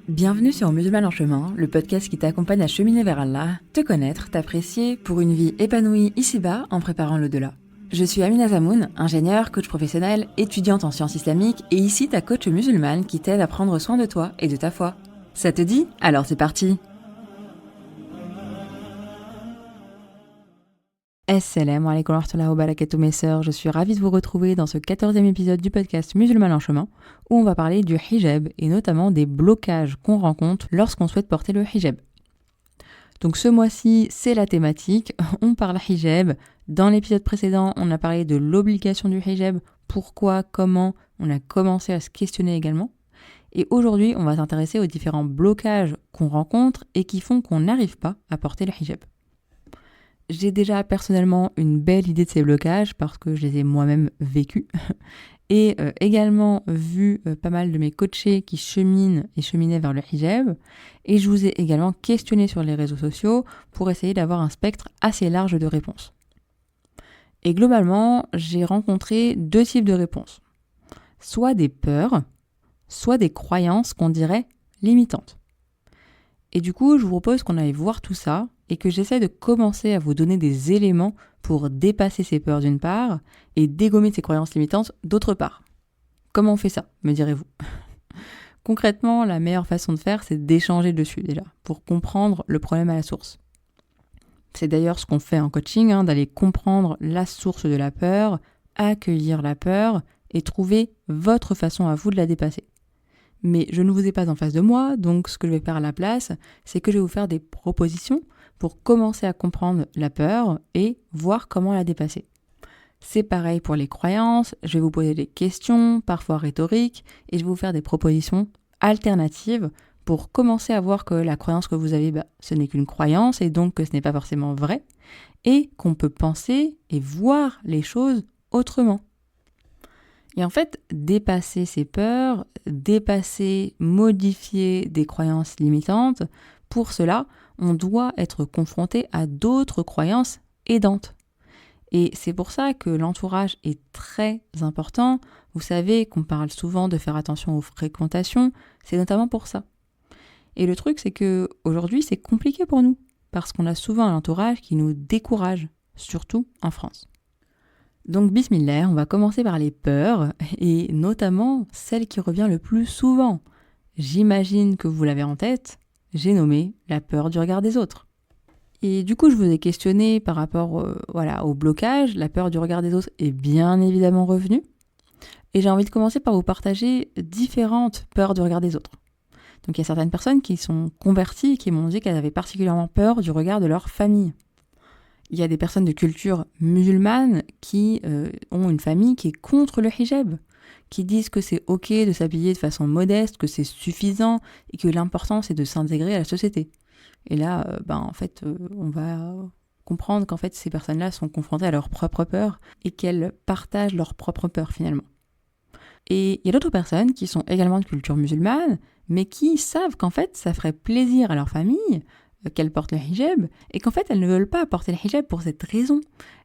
Bienvenue sur Musulmane en chemin, le podcast qui t'accompagne à cheminer vers Allah, te connaître, t'apprécier pour une vie épanouie ici-bas en préparant l'au-delà. Je suis Amina Zamoun, ingénieure, coach professionnelle, étudiante en sciences islamiques et ici ta coach musulmane qui t'aide à prendre soin de toi et de ta foi. Ça te dit ? Alors c'est parti ! Assalamu alaikum wa rahmatullahi wa barakatuh mes sœurs, je suis ravie de vous retrouver dans ce 14e épisode du podcast Musulmane en chemin où on va parler du hijab et notamment des blocages qu'on rencontre lorsqu'on souhaite porter le hijab. Donc ce mois-ci, c'est la thématique, on parle hijab. Dans l'épisode précédent, on a parlé de l'obligation du hijab, pourquoi, comment, on a commencé à se questionner également. Et aujourd'hui, on va s'intéresser aux différents blocages qu'on rencontre et qui font qu'on n'arrive pas à porter le hijab. J'ai déjà personnellement une belle idée de ces blocages parce que je les ai moi-même vécus et également vu pas mal de mes coachés qui cheminent et cheminaient vers le hijab et je vous ai également questionné sur les réseaux sociaux pour essayer d'avoir un spectre assez large de réponses. Et globalement, j'ai rencontré deux types de réponses. Soit des peurs, soit des croyances qu'on dirait limitantes. Et du coup, je vous propose qu'on aille voir tout ça et que j'essaie de commencer à vous donner des éléments pour dépasser ces peurs d'une part et dégommer ces croyances limitantes d'autre part. Comment on fait ça, me direz-vous ? Concrètement, la meilleure façon de faire, c'est d'échanger dessus déjà, pour comprendre le problème à la source. C'est d'ailleurs ce qu'on fait en coaching, d'aller comprendre la source de la peur, accueillir la peur et trouver votre façon à vous de la dépasser. Mais je ne vous ai pas en face de moi, donc ce que je vais faire à la place, c'est que je vais vous faire des propositions pour commencer à comprendre la peur et voir comment la dépasser. C'est pareil pour les croyances, je vais vous poser des questions, parfois rhétoriques, et je vais vous faire des propositions alternatives pour commencer à voir que la croyance que vous avez, ce n'est qu'une croyance et donc que ce n'est pas forcément vrai, et qu'on peut penser et voir les choses autrement. Et en fait, dépasser ces peurs, modifier des croyances limitantes, pour cela, on doit être confronté à d'autres croyances aidantes. Et c'est pour ça que l'entourage est très important. Vous savez qu'on parle souvent de faire attention aux fréquentations, c'est notamment pour ça. Et le truc, c'est que aujourd'hui, c'est compliqué pour nous, parce qu'on a souvent un entourage qui nous décourage, surtout en France. Donc bismillah, on va commencer par les peurs, et notamment celle qui revient le plus souvent. J'imagine que vous l'avez en tête, j'ai nommé la peur du regard des autres. Et du coup, je vous ai questionné par rapport au blocage, la peur du regard des autres est bien évidemment revenue. Et j'ai envie de commencer par vous partager différentes peurs du regard des autres. Donc il y a certaines personnes qui sont converties et qui m'ont dit qu'elles avaient particulièrement peur du regard de leur famille. Il y a des personnes de culture musulmane qui ont une famille qui est contre le hijab, qui disent que c'est ok de s'habiller de façon modeste, que c'est suffisant et que l'important c'est de s'intégrer à la société. Et là, on va comprendre qu'en fait ces personnes-là sont confrontées à leurs propres peurs et qu'elles partagent leurs propres peurs finalement. Et il y a d'autres personnes qui sont également de culture musulmane, mais qui savent qu'en fait ça ferait plaisir à leur famille qu'elles portent le hijab, et qu'en fait elles ne veulent pas porter le hijab pour cette raison.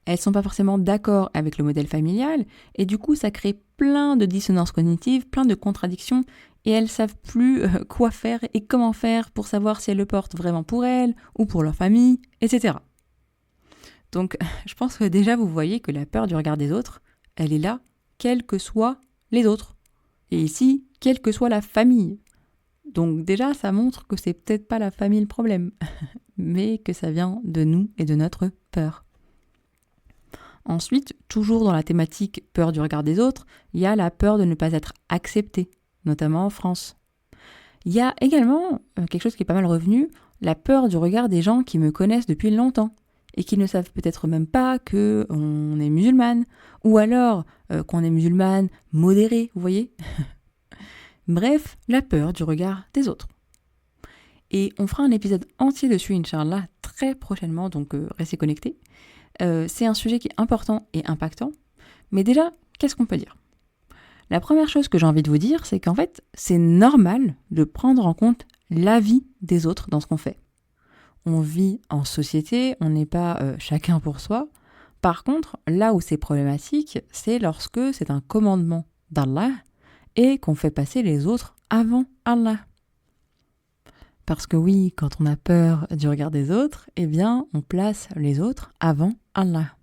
Elles ne sont pas forcément d'accord avec le modèle familial, et du coup ça crée plein de dissonances cognitives, plein de contradictions, et elles ne savent plus quoi faire et comment faire pour savoir si elles le portent vraiment pour elles, ou pour leur famille, etc. Donc je pense que déjà vous voyez que la peur du regard des autres, elle est là, quels que soient les autres. Et ici, quelle que soit la famille. Donc déjà, ça montre que c'est peut-être pas la famille le problème, mais que ça vient de nous et de notre peur. Ensuite, toujours dans la thématique peur du regard des autres, il y a la peur de ne pas être accepté, notamment en France. Il y a également quelque chose qui est pas mal revenu, la peur du regard des gens qui me connaissent depuis longtemps et qui ne savent peut-être même pas qu'on est musulmane, ou alors qu'on est musulmane modérée, vous voyez. Bref, la peur du regard des autres. Et on fera un épisode entier dessus, Inch'Allah, très prochainement, donc restez connectés. C'est un sujet qui est important et impactant. Mais déjà, qu'est-ce qu'on peut dire ? La première chose que j'ai envie de vous dire, c'est qu'en fait, c'est normal de prendre en compte l'avis des autres dans ce qu'on fait. On vit en société, on n'est pas chacun pour soi. Par contre, là où c'est problématique, c'est lorsque c'est un commandement d'Allah et qu'on fait passer les autres avant Allah. Parce que oui, quand on a peur du regard des autres, eh bien, on place les autres avant Allah.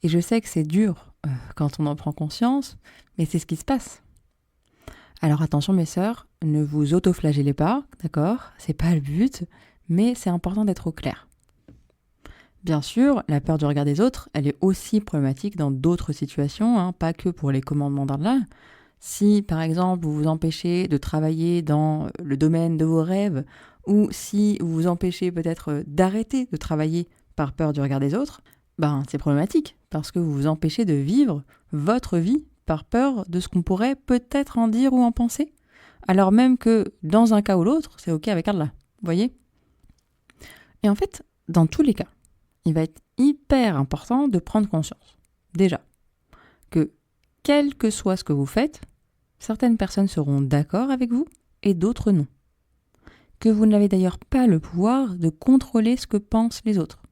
Et je sais que c'est dur quand on en prend conscience, mais c'est ce qui se passe. Alors attention mes sœurs, ne vous auto-flagellez pas, d'accord ? C'est pas le but, mais c'est important d'être au clair. Bien sûr, la peur du regard des autres, elle est aussi problématique dans d'autres situations, pas que pour les commandements d'Allah. Si, par exemple, vous vous empêchez de travailler dans le domaine de vos rêves, ou si vous vous empêchez peut-être d'arrêter de travailler par peur du regard des autres, c'est problématique, parce que vous vous empêchez de vivre votre vie par peur de ce qu'on pourrait peut-être en dire ou en penser, alors même que dans un cas ou l'autre, c'est ok avec Allah, vous voyez ? Et en fait, dans tous les cas, il va être hyper important de prendre conscience, déjà, que quel que soit ce que vous faites, certaines personnes seront d'accord avec vous et d'autres non. Que vous n'avez d'ailleurs pas le pouvoir de contrôler ce que pensent les autres.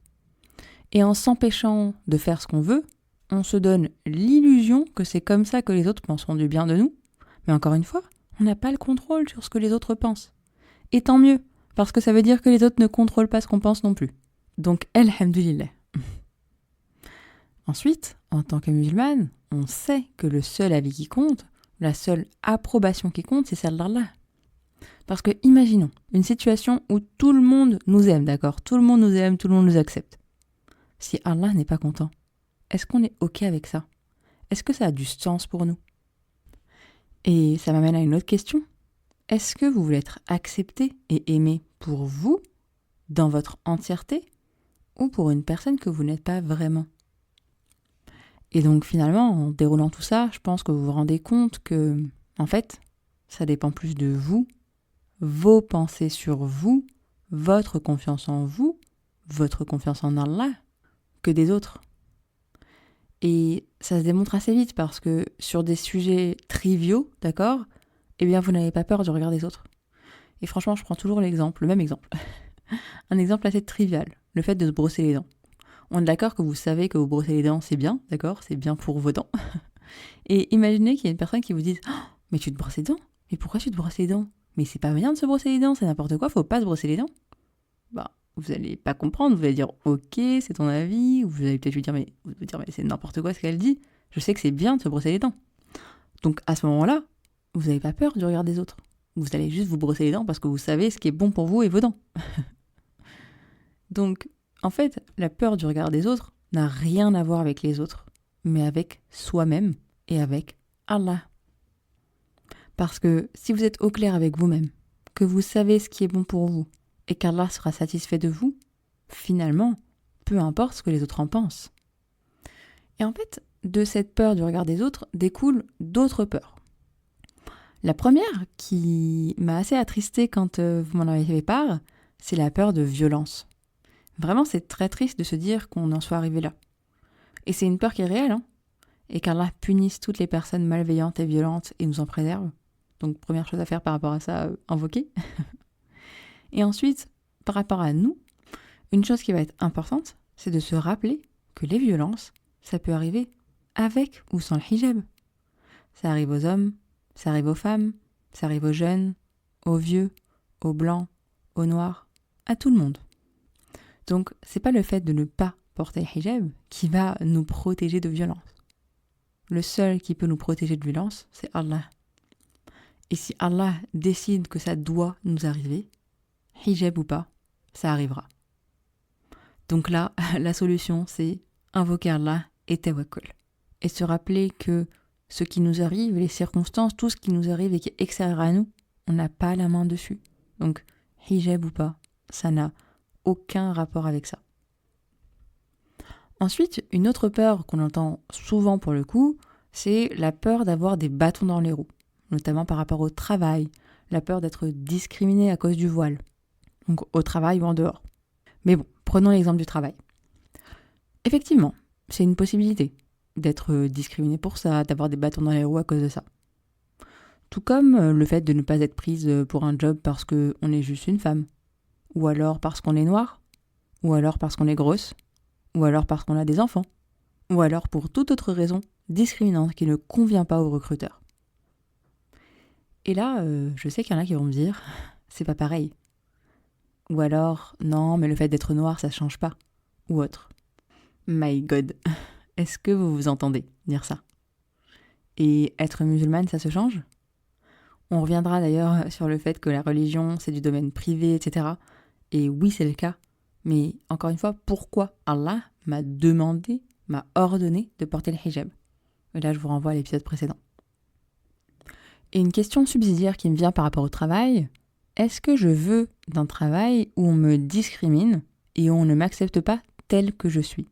Et en s'empêchant de faire ce qu'on veut, on se donne l'illusion que c'est comme ça que les autres penseront du bien de nous. Mais encore une fois, on n'a pas le contrôle sur ce que les autres pensent. Et tant mieux, parce que ça veut dire que les autres ne contrôlent pas ce qu'on pense non plus. Donc, alhamdulillah. Ensuite, en tant que musulmane, on sait que le seul avis qui compte, la seule approbation qui compte, c'est celle d'Allah. Parce que imaginons une situation où tout le monde nous aime, d'accord ? Tout le monde nous aime, tout le monde nous accepte. Si Allah n'est pas content, est-ce qu'on est ok avec ça ? Est-ce que ça a du sens pour nous ? Et ça m'amène à une autre question. Est-ce que vous voulez être accepté et aimé pour vous, dans votre entièreté, ou pour une personne que vous n'êtes pas vraiment ? Et donc finalement, en déroulant tout ça, je pense que vous vous rendez compte que, en fait, ça dépend plus de vous, vos pensées sur vous, votre confiance en vous, votre confiance en Allah, que des autres. Et ça se démontre assez vite parce que sur des sujets triviaux, d'accord, eh bien vous n'avez pas peur du regard des autres. Et franchement, je prends toujours le même exemple. Un exemple assez trivial, le fait de se brosser les dents. On est d'accord que vous savez que vous brossez les dents, c'est bien, d'accord, c'est bien pour vos dents. Et imaginez qu'il y a une personne qui vous dise oh, « Mais tu te brosses les dents ? Mais pourquoi tu te brosses les dents ? Mais c'est pas bien de se brosser les dents, c'est n'importe quoi, faut pas se brosser les dents. » Vous allez pas comprendre, vous allez dire « Ok, c'est ton avis », ou vous allez peut-être lui dire « Mais c'est n'importe quoi ce qu'elle dit, je sais que c'est bien de se brosser les dents. » Donc à ce moment-là, vous n'avez pas peur du regard des autres. Vous allez juste vous brosser les dents parce que vous savez ce qui est bon pour vous et vos dents. Donc, en fait, la peur du regard des autres n'a rien à voir avec les autres, mais avec soi-même et avec Allah. Parce que si vous êtes au clair avec vous-même, que vous savez ce qui est bon pour vous, et qu'Allah sera satisfait de vous, finalement, peu importe ce que les autres en pensent. Et en fait, de cette peur du regard des autres découlent d'autres peurs. La première, qui m'a assez attristée quand vous m'en avez fait part, c'est la peur de violence. Vraiment, c'est très triste de se dire qu'on en soit arrivé là. Et c'est une peur qui est réelle, et qu'Allah punisse toutes les personnes malveillantes et violentes et nous en préserve. Donc, première chose à faire par rapport à ça, invoquer. Et ensuite, par rapport à nous, une chose qui va être importante, c'est de se rappeler que les violences, ça peut arriver avec ou sans le hijab. Ça arrive aux hommes, ça arrive aux femmes, ça arrive aux jeunes, aux vieux, aux blancs, aux noirs, à tout le monde. Donc, c'est pas le fait de ne pas porter le hijab qui va nous protéger de violence. Le seul qui peut nous protéger de violence, c'est Allah. Et si Allah décide que ça doit nous arriver, hijab ou pas, ça arrivera. Donc là, la solution, c'est invoquer Allah et tawakkul. Et se rappeler que ce qui nous arrive, les circonstances, tout ce qui nous arrive et qui est extérieur à nous, on n'a pas la main dessus. Donc, hijab ou pas, ça n'a aucun rapport avec ça. Ensuite, une autre peur qu'on entend souvent pour le coup, c'est la peur d'avoir des bâtons dans les roues, notamment par rapport au travail, la peur d'être discriminé à cause du voile. Donc au travail ou en dehors. Mais bon, prenons l'exemple du travail. Effectivement, c'est une possibilité d'être discriminé pour ça, d'avoir des bâtons dans les roues à cause de ça. Tout comme le fait de ne pas être prise pour un job parce qu'on est juste une femme, ou alors parce qu'on est noir, ou alors parce qu'on est grosse, ou alors parce qu'on a des enfants, ou alors pour toute autre raison discriminante qui ne convient pas aux recruteurs. Et là, je sais qu'il y en a qui vont me dire, c'est pas pareil. Ou alors, non, mais le fait d'être noir, ça change pas. Ou autre. My God, est-ce que vous vous entendez dire ça? Et être musulmane, ça se change? On reviendra d'ailleurs sur le fait que la religion, c'est du domaine privé, etc. Et oui, c'est le cas. Mais encore une fois, pourquoi Allah m'a demandé, m'a ordonné de porter le hijab? Et là, je vous renvoie à l'épisode précédent. Et une question subsidiaire qui me vient par rapport au travail, est-ce que je veux d'un travail où on me discrimine et où on ne m'accepte pas tel que je suis?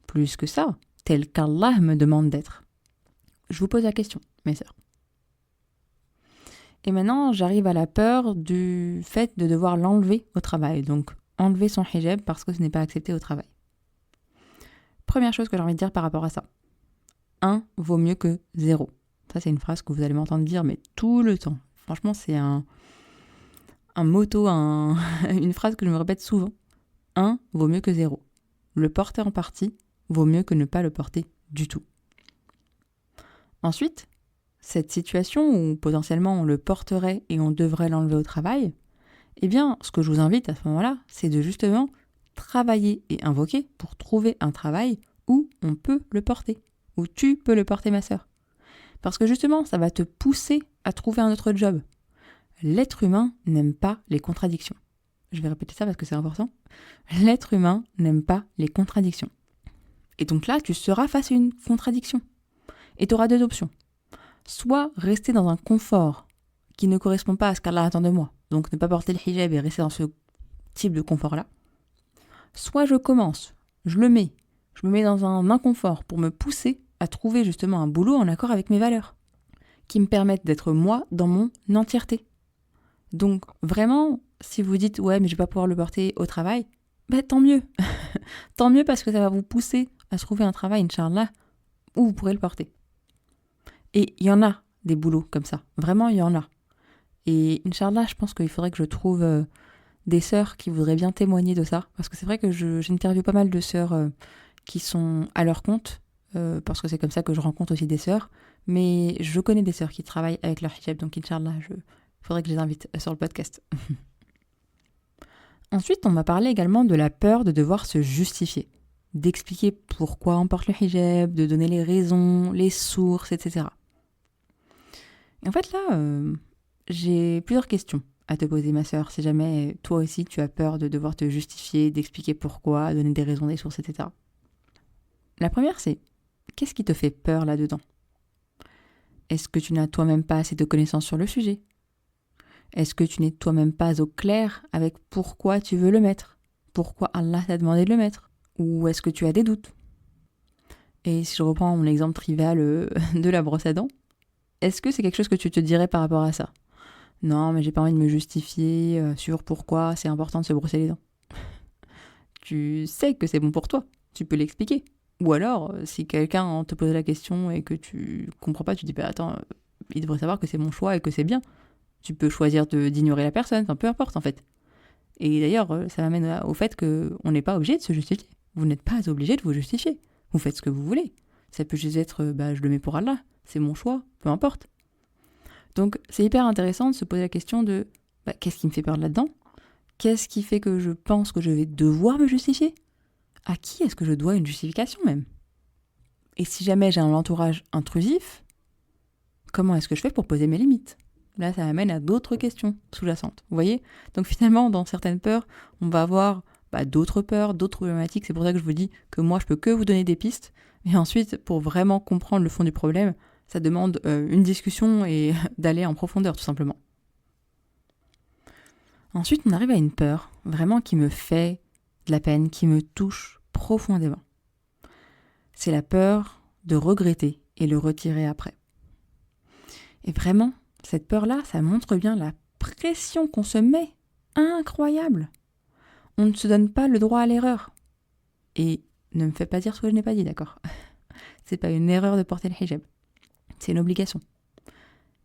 Plus que ça, tel qu'Allah me demande d'être. Je vous pose la question, mes sœurs. Et maintenant, j'arrive à la peur du fait de devoir l'enlever au travail. Donc, enlever son hijab parce que ce n'est pas accepté au travail. Première chose que j'ai envie de dire par rapport à ça. 1 vaut mieux que 0. Ça, c'est une phrase que vous allez m'entendre dire, mais tout le temps. Franchement, c'est un motto, une phrase que je me répète souvent. 1 vaut mieux que 0. Le porter en partie vaut mieux que ne pas le porter du tout. Ensuite, cette situation où potentiellement on le porterait et on devrait l'enlever au travail, eh bien, ce que je vous invite à ce moment-là, c'est de justement travailler et invoquer pour trouver un travail où on peut le porter, où tu peux le porter, ma sœur. Parce que justement, ça va te pousser à trouver un autre job. L'être humain n'aime pas les contradictions. Je vais répéter ça parce que c'est important. L'être humain n'aime pas les contradictions. Et donc là, tu seras face à une contradiction. Et tu auras 2 options. Soit rester dans un confort qui ne correspond pas à ce qu'Allah attend de moi, donc ne pas porter le hijab et rester dans ce type de confort-là. Soit je commence, je me mets dans un inconfort pour me pousser à trouver justement un boulot en accord avec mes valeurs, qui me permettent d'être moi dans mon entièreté. Donc vraiment, si vous dites « ouais, mais je vais pas pouvoir le porter au travail », tant mieux. Tant mieux parce que ça va vous pousser à trouver un travail, Inch'Allah, où vous pourrez le porter. Et il y en a des boulots comme ça. Vraiment, il y en a. Et Inch'Allah, je pense qu'il faudrait que je trouve des sœurs qui voudraient bien témoigner de ça. Parce que c'est vrai que j'interviewe pas mal de sœurs qui sont à leur compte, parce que c'est comme ça que je rencontre aussi des sœurs. Mais je connais des sœurs qui travaillent avec leur hijab, donc Inch'Allah, il faudrait que je les invite sur le podcast. Ensuite, on m'a parlé également de la peur de devoir se justifier, d'expliquer pourquoi on porte le hijab, de donner les raisons, les sources, etc. Et en fait là, j'ai plusieurs questions à te poser, ma sœur, si jamais toi aussi tu as peur de devoir te justifier, d'expliquer pourquoi, donner des raisons, des sources, etc. La première, c'est qu'est-ce qui te fait peur là-dedans? Est-ce que tu n'as toi-même pas assez de connaissances sur le sujet? Est-ce que tu n'es toi-même pas au clair avec pourquoi tu veux le mettre? Pourquoi Allah t'a demandé de le mettre? Ou est-ce que tu as des doutes? Et si je reprends mon exemple trivial de la brosse à dents, est-ce que c'est quelque chose que tu te dirais par rapport à ça? Non, mais j'ai pas envie de me justifier sur pourquoi c'est important de se brosser les dents. Tu sais que c'est bon pour toi, tu peux l'expliquer. Ou alors, si quelqu'un te pose la question et que tu comprends pas, tu dis attends, il devrait savoir que c'est mon choix et que c'est bien. Tu peux choisir d'ignorer la personne, enfin peu importe en fait. Et d'ailleurs, ça m'amène au fait qu'on n'est pas obligé de se justifier. Vous n'êtes pas obligé de vous justifier. Vous faites ce que vous voulez. Ça peut juste être, je le mets pour Allah, c'est mon choix, peu importe. Donc c'est hyper intéressant de se poser la question de qu'est-ce qui me fait peur là-dedans? Qu'est-ce qui fait que je pense que je vais devoir me justifier? À qui est-ce que je dois une justification même? Et si jamais j'ai un entourage intrusif, comment est-ce que je fais pour poser mes limites? Là, ça amène à d'autres questions sous-jacentes. Vous voyez? Donc finalement, dans certaines peurs, on va avoir d'autres peurs, d'autres problématiques. C'est pour ça que je vous dis que moi, je peux que vous donner des pistes. Et ensuite, pour vraiment comprendre le fond du problème, ça demande une discussion et d'aller en profondeur, tout simplement. Ensuite, on arrive à une peur, vraiment qui me fait de la peine, qui me touche profondément. C'est la peur de regretter et le retirer après. Et vraiment, cette peur-là, ça montre bien la pression qu'on se met. Incroyable! On ne se donne pas le droit à l'erreur. Et ne me fais pas dire ce que je n'ai pas dit, d'accord? C'est pas une erreur de porter le hijab. C'est une obligation.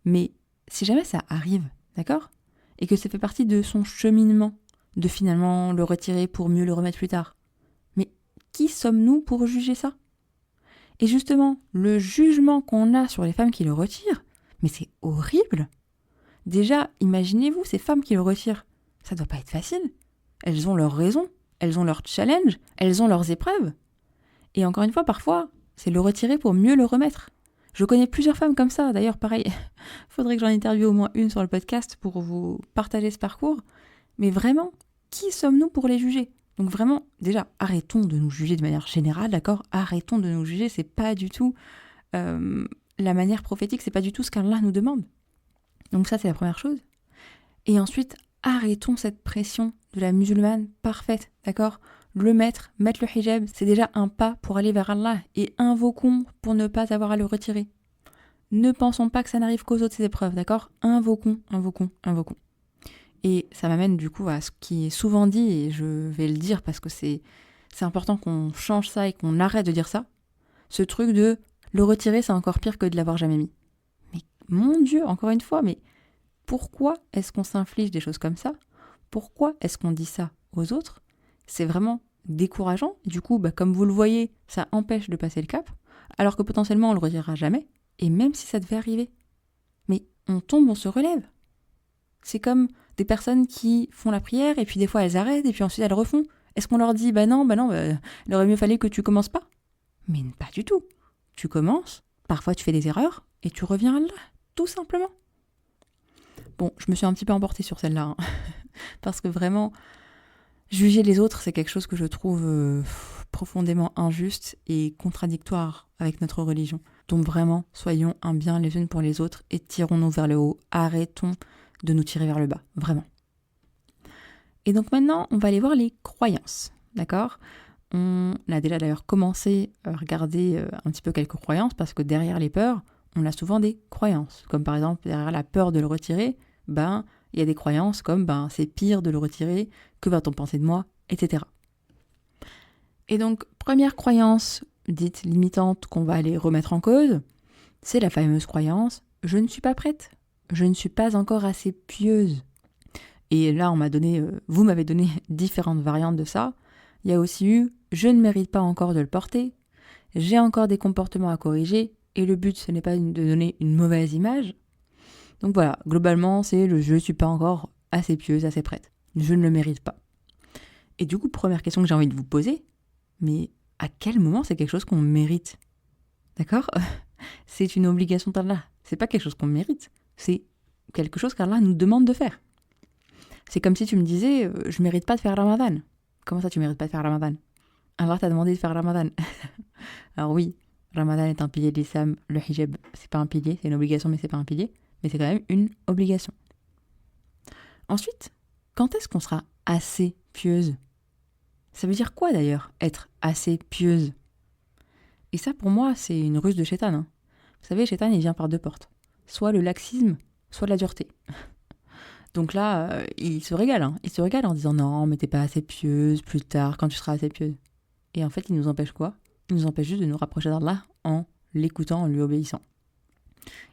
Mais si jamais ça arrive, d'accord? Et que ça fait partie de son cheminement, de finalement le retirer pour mieux le remettre plus tard. Mais qui sommes-nous pour juger ça? Et justement, le jugement qu'on a sur les femmes qui le retirent, mais c'est horrible! Déjà, imaginez-vous ces femmes qui le retirent. Ça doit pas être facile. elles ont leurs raisons, elles ont leurs challenges, elles ont leurs épreuves. Et encore une fois, parfois, c'est le retirer pour mieux le remettre. Je connais plusieurs femmes comme ça, d'ailleurs pareil, faudrait que j'en interviewe au moins une sur le podcast pour vous partager ce parcours. Mais vraiment, qui sommes-nous pour les juger ? Donc vraiment, déjà, arrêtons de nous juger de manière générale, d'accord ? Arrêtons de nous juger, c'est pas du tout la manière prophétique, c'est pas du tout ce qu'Allah nous demande. Donc ça, c'est la première chose. Et ensuite, arrêtons cette pression de la musulmane parfaite, d'accord ? Mettre le hijab, c'est déjà un pas pour aller vers Allah et invoquons pour ne pas avoir à le retirer. Ne pensons pas que ça n'arrive qu'aux autres ces épreuves, d'accord ? Invoquons. Et ça m'amène du coup à ce qui est souvent dit, et je vais le dire parce que c'est important qu'on change ça et qu'on arrête de dire ça. Ce truc de le retirer, c'est encore pire que de l'avoir jamais mis. Mais mon Dieu, encore une fois, mais pourquoi est-ce qu'on s'inflige des choses comme ça ? Pourquoi est-ce qu'on dit ça aux autres ? C'est vraiment décourageant. Du coup, comme vous le voyez, ça empêche de passer le cap, alors que potentiellement on le retirera jamais. Et même si ça devait arriver, mais on tombe, on se relève. C'est comme des personnes qui font la prière et puis des fois elles arrêtent et puis ensuite elles refont. Est-ce qu'on leur dit non, il aurait mieux fallu que tu commences pas ? Mais pas du tout. Tu commences, parfois tu fais des erreurs et tu reviens à Allah, tout simplement. Bon, je me suis un petit peu emportée sur celle-là, parce que vraiment, juger les autres, c'est quelque chose que je trouve profondément injuste et contradictoire avec notre religion. Donc vraiment, soyons un bien les unes pour les autres et tirons-nous vers le haut. Arrêtons de nous tirer vers le bas, vraiment. Et donc maintenant, on va aller voir les croyances, d'accord ? On a déjà d'ailleurs commencé à regarder un petit peu quelques croyances, parce que derrière les peurs, on a souvent des croyances. Comme par exemple, derrière la peur de le retirer, il y a des croyances comme c'est pire de le retirer, que va-t-on penser de moi, etc. Et donc, première croyance dite limitante qu'on va aller remettre en cause, c'est la fameuse croyance « je ne suis pas prête, je ne suis pas encore assez pieuse ». Et là, vous m'avez donné différentes variantes de ça. Il y a aussi eu « je ne mérite pas encore de le porter »,« j'ai encore des comportements à corriger », et le but, ce n'est pas de donner une mauvaise image. Donc voilà, globalement, c'est le « je ne suis pas encore assez pieuse, assez prête ». Je ne le mérite pas. Et du coup, première question que j'ai envie de vous poser, mais à quel moment c'est quelque chose qu'on mérite ? D'accord ? C'est une obligation d'Allah. C'est pas quelque chose qu'on mérite. C'est quelque chose qu'Allah nous demande de faire. C'est comme si tu me disais « je mérite pas de faire Ramadan ». Comment ça, tu mérites pas de faire Ramadan ? Allah t'a demandé de faire Ramadan. Alors oui, Ramadan est un pilier de l'islam. Le hijab, c'est pas un pilier, c'est une obligation, mais c'est pas un pilier. Mais c'est quand même une obligation. Ensuite, quand est-ce qu'on sera assez pieuse ? Ça veut dire quoi d'ailleurs, être assez pieuse ? Et ça, pour moi, c'est une ruse de Shaitan. Vous savez, Shaitan, il vient par deux portes. Soit le laxisme, soit la dureté. Donc là, il se régale. Il se régale en disant « Non, mais t'es pas assez pieuse, plus tard, quand tu seras assez pieuse. » Et en fait, il nous empêche quoi ? Il nous empêche juste de nous rapprocher d'Allah en l'écoutant, en lui obéissant.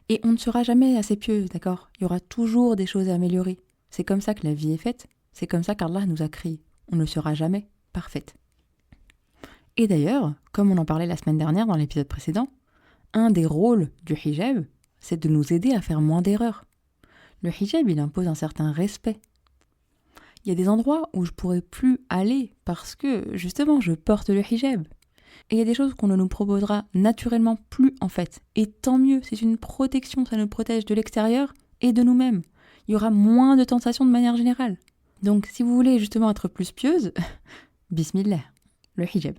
Et on ne sera jamais assez pieuse, d'accord ? Il y aura toujours des choses à améliorer. C'est comme ça que la vie est faite. C'est comme ça qu'Allah nous a créés. On ne sera jamais parfaite. Et d'ailleurs, comme on en parlait la semaine dernière dans l'épisode précédent, un des rôles du hijab, c'est de nous aider à faire moins d'erreurs. Le hijab, il impose un certain respect. Il y a des endroits où je pourrais plus aller parce que, justement, je porte le hijab. Et il y a des choses qu'on ne nous proposera naturellement plus, en fait. Et tant mieux, c'est une protection, ça nous protège de l'extérieur et de nous-mêmes. Il y aura moins de tentations de manière générale. Donc, si vous voulez justement être plus pieuse, bismillah, le hijab.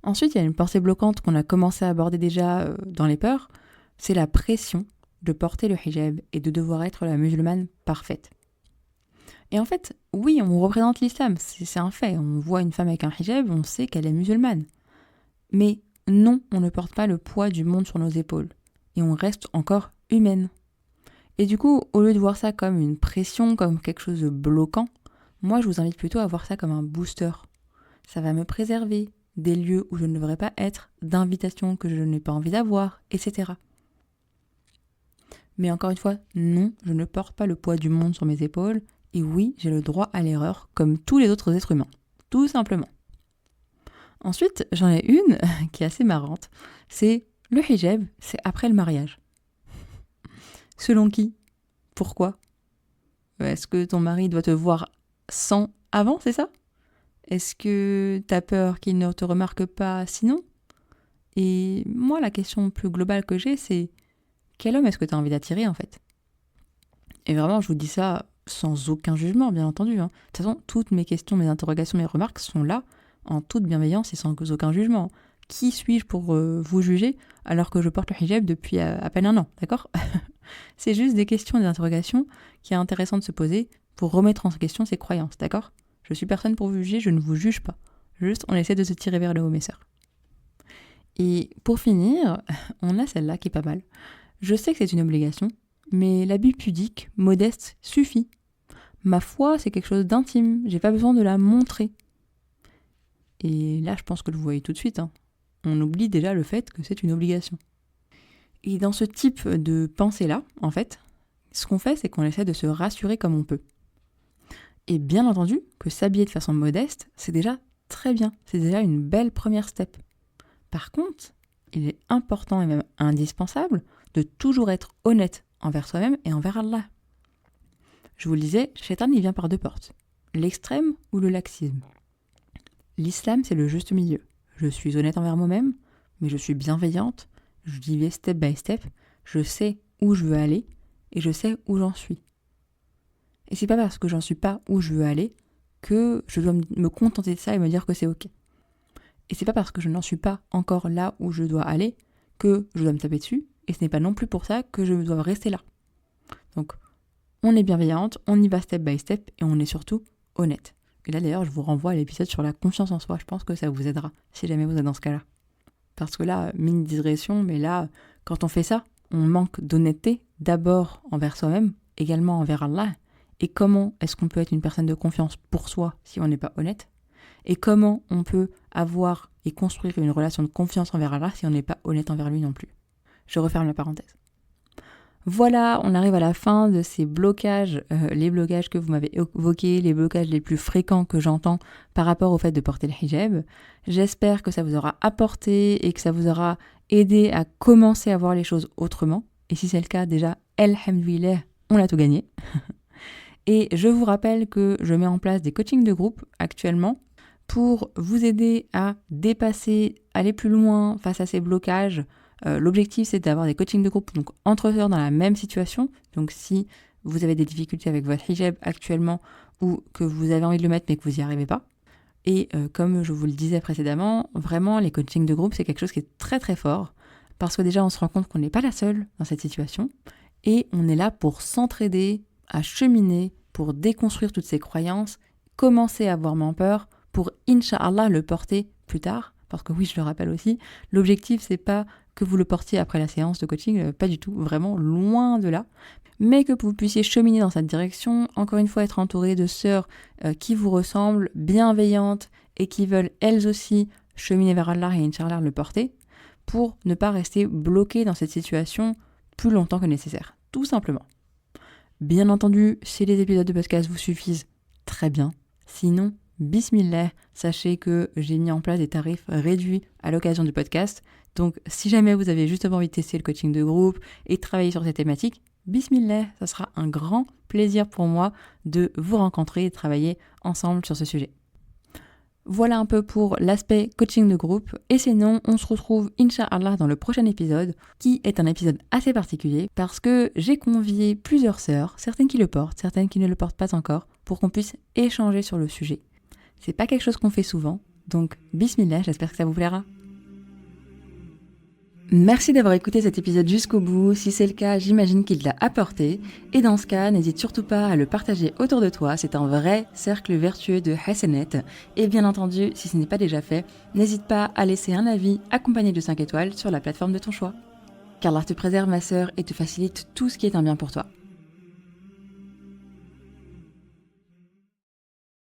Ensuite, il y a une pensée bloquante qu'on a commencé à aborder déjà dans les peurs, c'est la pression de porter le hijab et de devoir être la musulmane parfaite. Et en fait, oui, on représente l'islam, c'est un fait. On voit une femme avec un hijab, on sait qu'elle est musulmane. Mais non, on ne porte pas le poids du monde sur nos épaules. Et on reste encore humaine. Et du coup, au lieu de voir ça comme une pression, comme quelque chose de bloquant, moi je vous invite plutôt à voir ça comme un booster. Ça va me préserver des lieux où je ne devrais pas être, d'invitations que je n'ai pas envie d'avoir, etc. Mais encore une fois, non, je ne porte pas le poids du monde sur mes épaules. Et oui, j'ai le droit à l'erreur, comme tous les autres êtres humains. Tout simplement. Ensuite, j'en ai une qui est assez marrante. C'est le hijab, c'est après le mariage. Selon qui ? Pourquoi ? Est-ce que ton mari doit te voir sans avant, c'est ça? Est-ce que t'as peur qu'il ne te remarque pas sinon? Et moi, la question plus globale que j'ai, c'est quel homme est-ce que tu as envie d'attirer en fait? Et vraiment, je vous dis ça sans aucun jugement, bien entendu. De toute façon, toutes mes questions, mes interrogations, mes remarques sont là, en toute bienveillance et sans aucun jugement. Qui suis-je pour vous juger alors que je porte le hijab depuis à peine un an, d'accord? C'est juste des questions et des interrogations qui est intéressant de se poser pour remettre en question ses croyances, d'accord? Je suis personne pour vous juger, je ne vous juge pas. Juste, on essaie de se tirer vers le haut, mes sœurs. Et pour finir, on a celle-là qui est pas mal. Je sais que c'est une obligation, mais l'habit pudique, modeste, suffit. Ma foi, c'est quelque chose d'intime, j'ai pas besoin de la montrer. Et là, je pense que vous voyez tout de suite, on oublie déjà le fait que c'est une obligation. Et dans ce type de pensée-là, en fait, ce qu'on fait, c'est qu'on essaie de se rassurer comme on peut. Et bien entendu, que s'habiller de façon modeste, c'est déjà très bien, c'est déjà une belle première step. Par contre, il est important et même indispensable de toujours être honnête envers soi-même et envers Allah. Je vous le disais, Shaitan, il vient par deux portes. L'extrême ou le laxisme. L'islam, c'est le juste milieu. Je suis honnête envers moi-même, mais je suis bienveillante, je y vais step by step, je sais où je veux aller et je sais où j'en suis. Et c'est pas parce que j'en suis pas où je veux aller que je dois me contenter de ça et me dire que c'est ok. Et c'est pas parce que je n'en suis pas encore là où je dois aller que je dois me taper dessus, et ce n'est pas non plus pour ça que je dois rester là. Donc, on est bienveillante, on y va step by step, et on est surtout honnête. Et là d'ailleurs, je vous renvoie à l'épisode sur la confiance en soi, je pense que ça vous aidera, si jamais vous êtes dans ce cas-là. Parce que là, mini digression, mais là, quand on fait ça, on manque d'honnêteté, d'abord envers soi-même, également envers Allah. Et comment est-ce qu'on peut être une personne de confiance pour soi si on n'est pas honnête? Et comment on peut avoir et construire une relation de confiance envers Allah si on n'est pas honnête envers lui non plus? Je referme la parenthèse. Voilà, on arrive à la fin de ces blocages, les blocages que vous m'avez évoqués, les blocages les plus fréquents que j'entends par rapport au fait de porter le hijab. J'espère que ça vous aura apporté et que ça vous aura aidé à commencer à voir les choses autrement. Et si c'est le cas, déjà, alhamdoulilah, on a tout gagné. Et je vous rappelle que je mets en place des coachings de groupe actuellement pour vous aider à dépasser, aller plus loin face à ces blocages. L'objectif, c'est d'avoir des coachings de groupe, donc entre sœurs dans la même situation. Donc si vous avez des difficultés avec votre hijab actuellement ou que vous avez envie de le mettre mais que vous n'y arrivez pas. Et comme je vous le disais précédemment, vraiment les coachings de groupe, c'est quelque chose qui est très très fort parce que déjà on se rend compte qu'on n'est pas la seule dans cette situation et on est là pour s'entraider, à cheminer, pour déconstruire toutes ces croyances, commencer à avoir moins peur pour, Inch'Allah, le porter plus tard. Parce que oui, je le rappelle aussi, l'objectif, c'est pas que vous le portiez après la séance de coaching, pas du tout, vraiment loin de là, mais que vous puissiez cheminer dans cette direction, encore une fois être entouré de sœurs qui vous ressemblent, bienveillantes et qui veulent elles aussi cheminer vers Allah et Inch'Allah le porter, pour ne pas rester bloqué dans cette situation plus longtemps que nécessaire, tout simplement. Bien entendu, si les épisodes de podcast vous suffisent, très bien. Sinon, bismillah, sachez que j'ai mis en place des tarifs réduits à l'occasion du podcast. Donc, si jamais vous avez justement envie de tester le coaching de groupe et de travailler sur ces thématiques, bismillah, ça sera un grand plaisir pour moi de vous rencontrer et de travailler ensemble sur ce sujet. Voilà un peu pour l'aspect coaching de groupe. Et sinon, on se retrouve, Inch'Allah, dans le prochain épisode, qui est un épisode assez particulier, parce que j'ai convié plusieurs sœurs, certaines qui le portent, certaines qui ne le portent pas encore, pour qu'on puisse échanger sur le sujet. C'est pas quelque chose qu'on fait souvent, donc bismillah, j'espère que ça vous plaira. Merci d'avoir écouté cet épisode jusqu'au bout. Si c'est le cas, j'imagine qu'il t'a apporté. Et dans ce cas, n'hésite surtout pas à le partager autour de toi. C'est un vrai cercle vertueux de Hassanet. Et bien entendu, si ce n'est pas déjà fait, n'hésite pas à laisser un avis accompagné de 5 étoiles sur la plateforme de ton choix. Qu'Allah te préserve, ma sœur, et te facilite tout ce qui est un bien pour toi.